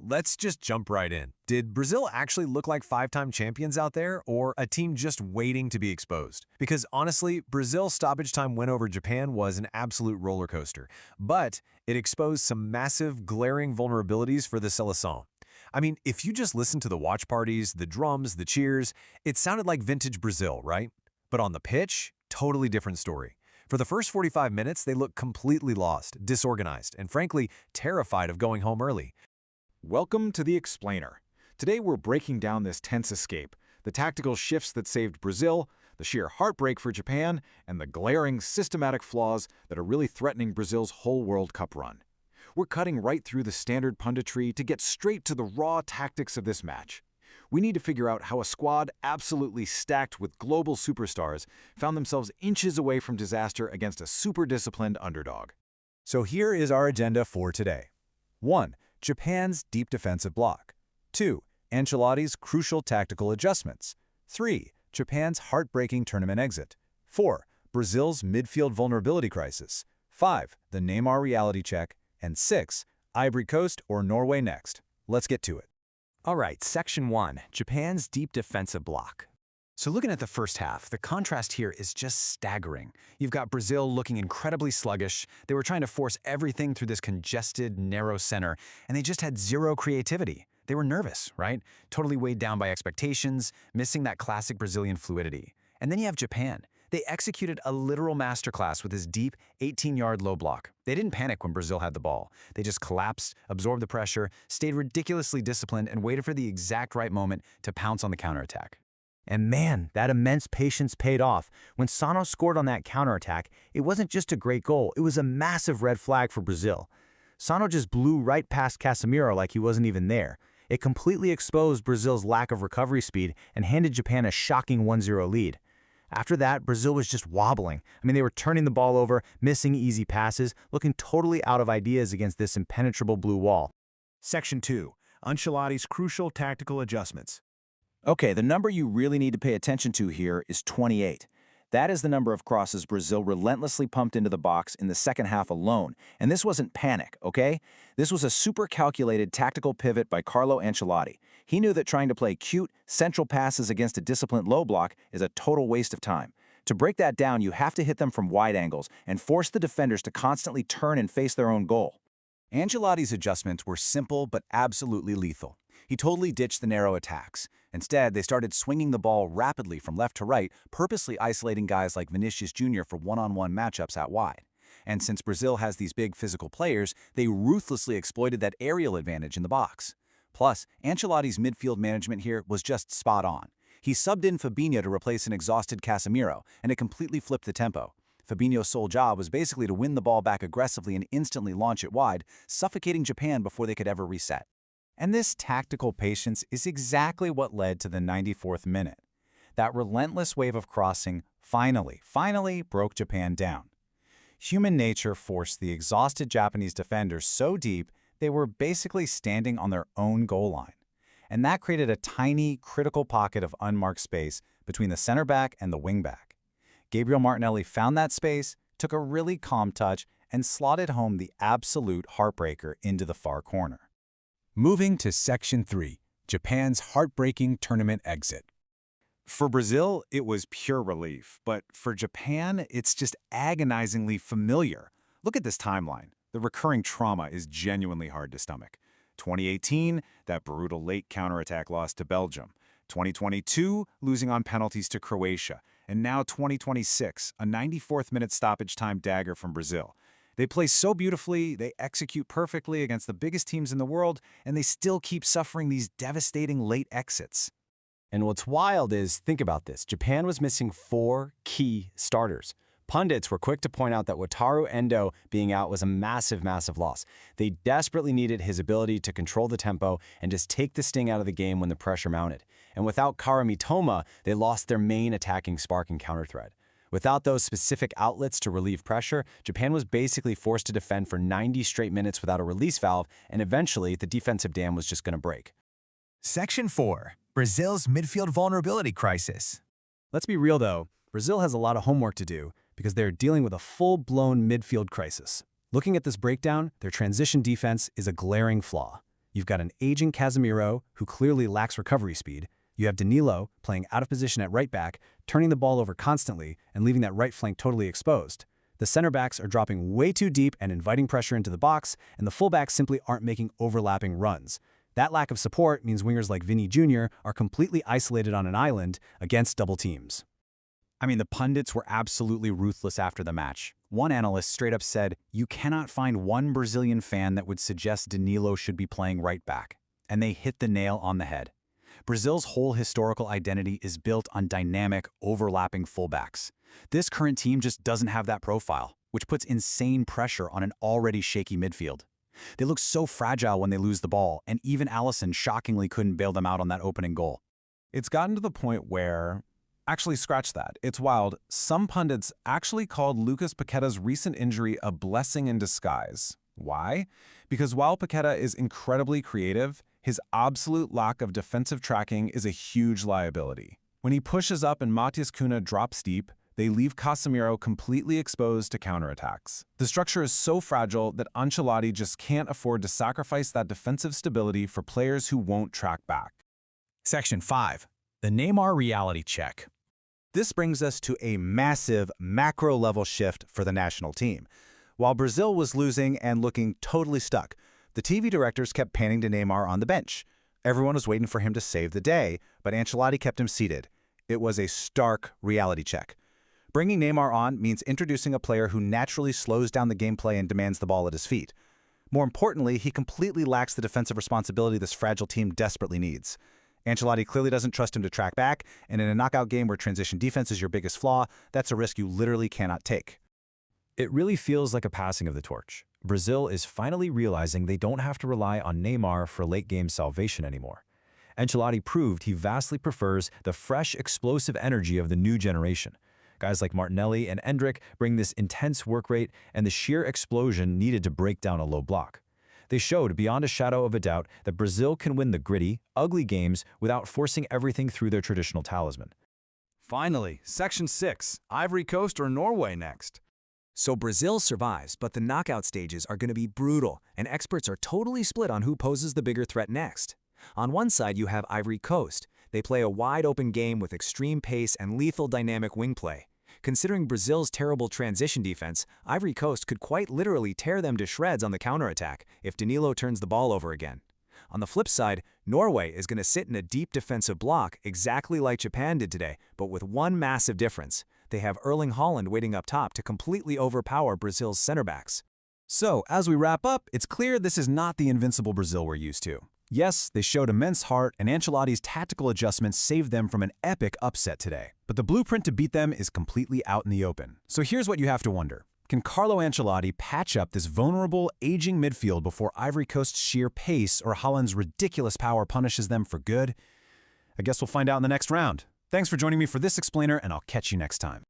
let's just jump right in. Did Brazil actually look like five-time champions out there, or a team just waiting to be exposed? Because honestly, Brazil's stoppage-time win over Japan was an absolute roller coaster, but it exposed some massive, glaring vulnerabilities for the Seleção. I mean, if you just listen to the watch parties, the drums, the cheers, it sounded like vintage Brazil, right? But on the pitch, totally different story. For the first 45 minutes, they looked completely lost, disorganized, and frankly, terrified of going home early. Welcome to The Explainer. Today we're breaking down this tense escape, the tactical shifts that saved Brazil, the sheer heartbreak for Japan, and the glaring systematic flaws that are really threatening Brazil's whole World Cup run. We're cutting right through the standard punditry to get straight to the raw tactics of this match. We need to figure out how a squad absolutely stacked with global superstars found themselves inches away from disaster against a super-disciplined underdog. So here is our agenda for today. 1. Japan's deep defensive block. 2. Ancelotti's crucial tactical adjustments. 3. Japan's heartbreaking tournament exit. 4. Brazil's midfield vulnerability crisis. 5. The Neymar reality check. And 6. Ivory Coast or Norway next. Let's get to it. All right, Section 1, Japan's deep defensive block. So looking at the first half, the contrast here is just staggering. You've got Brazil looking incredibly sluggish. They were trying to force everything through this congested, narrow center, and they just had zero creativity. They were nervous, right? Totally weighed down by expectations, missing that classic Brazilian fluidity. And then you have Japan. They executed a literal masterclass with this deep 18-yard low block. They didn't panic when Brazil had the ball. They just collapsed, absorbed the pressure, stayed ridiculously disciplined, and waited for the exact right moment to pounce on the counterattack. And man, that immense patience paid off. When Sano scored on that counterattack, it wasn't just a great goal, it was a massive red flag for Brazil. Sano just blew right past Casemiro like he wasn't even there. It completely exposed Brazil's lack of recovery speed and handed Japan a shocking 1-0 lead. After that, Brazil was just wobbling. I mean, they were turning the ball over, missing easy passes, looking totally out of ideas against this impenetrable blue wall. Section 2. Ancelotti's crucial tactical adjustments. Okay, the number you really need to pay attention to here is 28. That is the number of crosses Brazil relentlessly pumped into the box in the second half alone. And this wasn't panic, okay? This was a super calculated tactical pivot by Carlo Ancelotti. He knew that trying to play cute, central passes against a disciplined low block is a total waste of time. To break that down, you have to hit them from wide angles and force the defenders to constantly turn and face their own goal. Ancelotti's adjustments were simple but absolutely lethal. He totally ditched the narrow attacks. Instead, they started swinging the ball rapidly from left to right, purposely isolating guys like Vinicius Jr. for one-on-one matchups out wide. And since Brazil has these big physical players, they ruthlessly exploited that aerial advantage in the box. Plus, Ancelotti's midfield management here was just spot on. He subbed in Fabinho to replace an exhausted Casemiro, and it completely flipped the tempo. Fabinho's sole job was basically to win the ball back aggressively and instantly launch it wide, suffocating Japan before they could ever reset. And this tactical patience is exactly what led to the 94th minute. That relentless wave of crossing finally broke Japan down. Human nature forced the exhausted Japanese defenders so deep they were basically standing on their own goal line. And that created a tiny, critical pocket of unmarked space between the center back and the wing back. Gabriel Martinelli found that space, took a really calm touch, and slotted home the absolute heartbreaker into the far corner. Moving to Section 3, Japan's heartbreaking tournament exit. For Brazil, it was pure relief, but for Japan, it's just agonizingly familiar. Look at this timeline. The recurring trauma is genuinely hard to stomach. 2018, that brutal late counterattack loss to Belgium. 2022, losing on penalties to Croatia. And now 2026, a 94th-minute stoppage-time dagger from Brazil. They play so beautifully, they execute perfectly against the biggest teams in the world, and they still keep suffering these devastating late exits. And what's wild is, think about this, Japan was missing 4 key starters. Pundits were quick to point out that Wataru Endo being out was a massive loss. They desperately needed his ability to control the tempo and just take the sting out of the game when the pressure mounted. And without Kara Mitoma, they lost their main attacking spark and counter threat. Without those specific outlets to relieve pressure, Japan was basically forced to defend for 90 straight minutes without a release valve, and eventually the defensive dam was just going to break. Section 4. Brazil's midfield vulnerability crisis. Let's be real though, Brazil has a lot of homework to do because they're dealing with a full-blown midfield crisis. Looking at this breakdown, their transition defense is a glaring flaw. You've got an aging Casemiro, who clearly lacks recovery speed. You have Danilo, playing out of position at right back, turning the ball over constantly and leaving that right flank totally exposed. The center backs are dropping way too deep and inviting pressure into the box, and the fullbacks simply aren't making overlapping runs. That lack of support means wingers like Vini Jr. are completely isolated on an island against double teams. I mean, the pundits were absolutely ruthless after the match. One analyst straight up said, "You cannot find one Brazilian fan that would suggest Danilo should be playing right back." And they hit the nail on the head. Brazil's whole historical identity is built on dynamic, overlapping fullbacks. This current team just doesn't have that profile, which puts insane pressure on an already shaky midfield. They look so fragile when they lose the ball, and even Alisson shockingly couldn't bail them out on that opening goal. It's gotten to the point where, actually scratch that, it's wild, some pundits actually called Lucas Paqueta's recent injury a blessing in disguise. Why? Because while Paqueta is incredibly creative, his absolute lack of defensive tracking is a huge liability. When he pushes up and Matheus Cunha drops deep, they leave Casemiro completely exposed to counterattacks. The structure is so fragile that Ancelotti just can't afford to sacrifice that defensive stability for players who won't track back. Section 5. The Neymar reality check. This brings us to a massive macro-level shift for the national team. While Brazil was losing and looking totally stuck, the TV directors kept panning to Neymar on the bench. Everyone was waiting for him to save the day, but Ancelotti kept him seated. It was a stark reality check. Bringing Neymar on means introducing a player who naturally slows down the gameplay and demands the ball at his feet. More importantly, he completely lacks the defensive responsibility this fragile team desperately needs. Ancelotti clearly doesn't trust him to track back, and in a knockout game where transition defense is your biggest flaw, that's a risk you literally cannot take. It really feels like a passing of the torch. Brazil is finally realizing they don't have to rely on Neymar for late-game salvation anymore. Ancelotti proved he vastly prefers the fresh, explosive energy of the new generation. Guys like Martinelli and Endrick bring this intense work rate and the sheer explosion needed to break down a low block. They showed beyond a shadow of a doubt that Brazil can win the gritty, ugly games without forcing everything through their traditional talisman. Finally, Section 6, Ivory Coast or Norway next. So Brazil survives, but the knockout stages are going to be brutal, and experts are totally split on who poses the bigger threat next. On one side, you have Ivory Coast. They play a wide-open game with extreme pace and lethal dynamic wing play. Considering Brazil's terrible transition defense, Ivory Coast could quite literally tear them to shreds on the counterattack if Danilo turns the ball over again. On the flip side, Norway is going to sit in a deep defensive block exactly like Japan did today, but with one massive difference. They have Erling Haaland waiting up top to completely overpower Brazil's center backs. So, as we wrap up, it's clear this is not the invincible Brazil we're used to. Yes, they showed immense heart, and Ancelotti's tactical adjustments saved them from an epic upset today. But the blueprint to beat them is completely out in the open. So here's what you have to wonder. Can Carlo Ancelotti patch up this vulnerable, aging midfield before Ivory Coast's sheer pace or Haaland's ridiculous power punishes them for good? I guess we'll find out in the next round. Thanks for joining me for this explainer, and I'll catch you next time.